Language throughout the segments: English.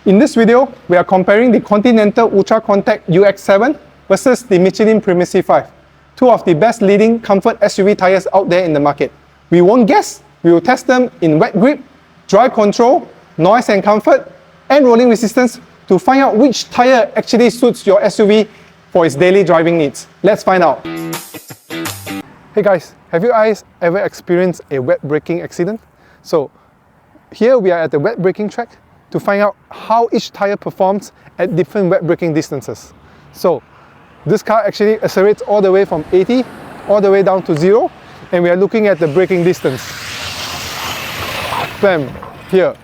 In this video, we are comparing the Continental UltraContact UX7 versus the Michelin Primacy 5, two of the best leading comfort SUV tyres out there in the market. We won't guess, we will test them in wet grip, dry control, noise and comfort, and rolling resistance to find out which tyre actually suits your SUV for its daily driving needs. Let's find out. Hey guys, have you guys ever experienced a wet braking accident? So here we are at the wet braking track to find out how each tyre performs at different wet braking distances. So this car actually accelerates all the way from 80 all the way down to 0, and we are looking at the braking distance. Bam, here.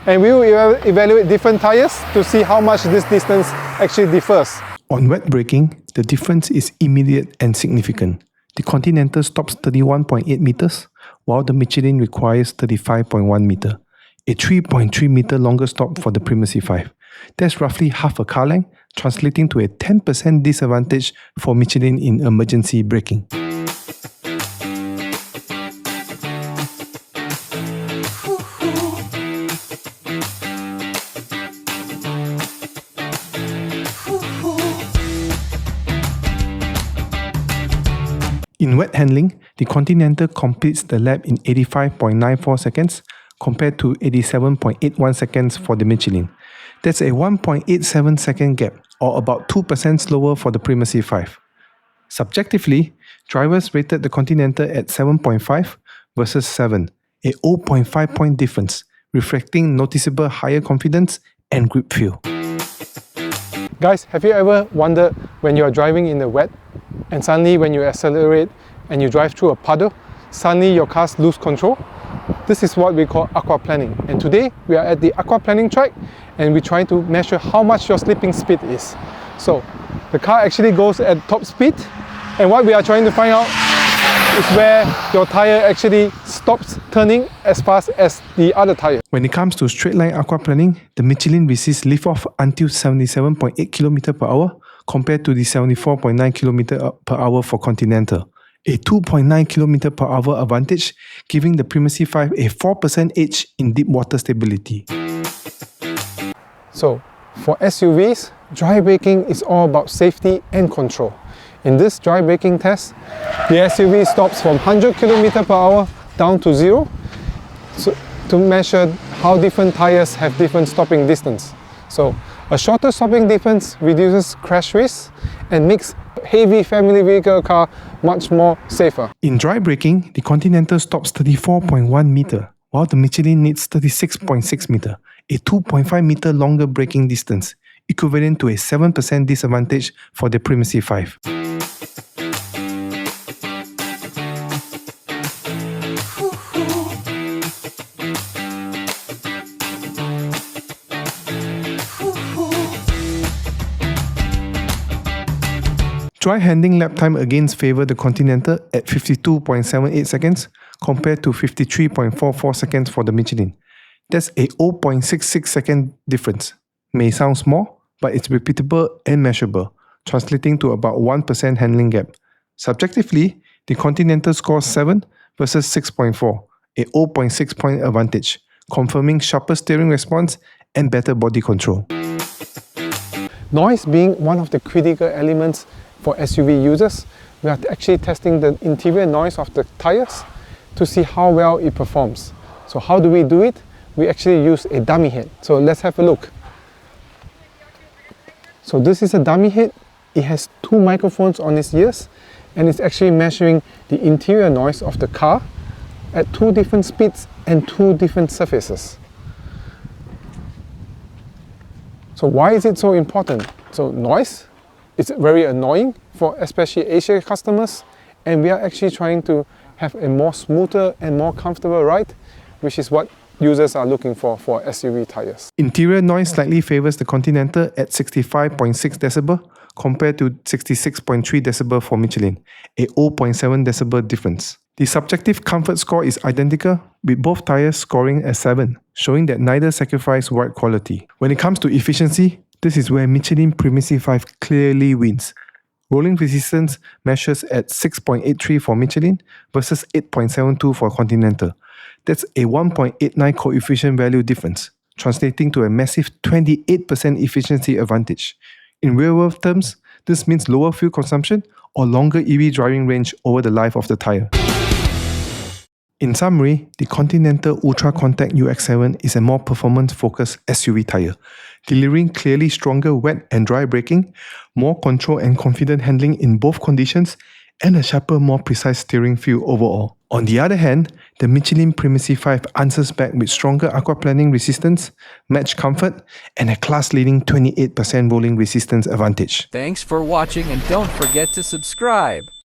And we will evaluate different tyres to see how much this distance actually differs. On wet braking, the difference is immediate and significant. The Continental stops 31.8 meters, while the Michelin requires 35.1 meter. A 3.3 meter longer stop for the Primacy 5. That's roughly half a car length, translating to a 10% disadvantage for Michelin in emergency braking. In wet handling, the Continental completes the lap in 85.94 seconds compared to 87.81 seconds for the Michelin. That's a 1.87 second gap, or about 2% slower for the Primacy 5. Subjectively, drivers rated the Continental at 7.5 versus 7, a 0.5 point difference, reflecting noticeable higher confidence and grip feel. Guys, have you ever wondered when you are driving in the wet and suddenly when you accelerate and you drive through a puddle, suddenly your cars lose control? This is what we call aquaplaning, and today we are at the aquaplaning track and we're trying to measure how much your slipping speed is. So the car actually goes at top speed, and what we are trying to find out is where your tyre actually stops turning as fast as the other tyre. When it comes to straight line aquaplaning, the Michelin resists lift-off until 77.8 km per hour compared to the 74.9 km per hour for Continental. A 2.9 km per hour advantage, giving the Primacy 5 a 4% edge in deep water stability. So, for SUVs, dry braking is all about safety and control. In this dry braking test, the SUV stops from 100 km per hour down to 0 to measure how different tyres have different stopping distance. So, a shorter stopping distance reduces crash risk and makes heavy family vehicle car much more safer. In dry braking, the Continental stops 34.1 meter, while the Michelin needs 36.6 meter, a 2.5 meter longer braking distance, equivalent to a 7% disadvantage for the Primacy 5. Dry handling lap time again favour the Continental at 52.78 seconds compared to 53.44 seconds for the Michelin. That's a 0.66 second difference. May sound small, but it's repeatable and measurable, translating to about 1% handling gap. Subjectively, the Continental scores 7 versus 6.4, a 0.6 point advantage, confirming sharper steering response and better body control. Noise being one of the critical elements for SUV users, we are actually testing the interior noise of the tyres to see how well it performs. So how do we do it? We actually use a dummy head. So let's have a look. So this is a dummy head. It has two microphones on its ears, and it's actually measuring the interior noise of the car at two different speeds and two different surfaces. So why is it so important? So noise, it's very annoying for especially Asia customers, and we are actually trying to have a more smoother and more comfortable ride, which is what users are looking for SUV tyres. Interior noise slightly favours the Continental at 65.6 decibel compared to 66.3 decibel for Michelin, a 0.7 decibel difference. The subjective comfort score is identical, with both tyres scoring a 7, showing that neither sacrifice ride quality. When it comes to efficiency, this is where Michelin Primacy 5 clearly wins. Rolling resistance measures at 6.83 for Michelin versus 8.72 for Continental. That's a 1.89 coefficient value difference. translating to a massive 28% efficiency advantage. In real-world terms, this means lower fuel consumption or longer EV driving range over the life of the tyre. In summary, the Continental UltraContact UX7 is a more performance-focused SUV tyre, delivering clearly stronger wet and dry braking, more control and confident handling in both conditions, and a sharper, more precise steering feel overall. On the other hand, the Michelin Primacy 5 answers back with stronger aquaplaning resistance, match comfort, and a class-leading 28% rolling resistance advantage. Thanks for watching, and don't forget to subscribe.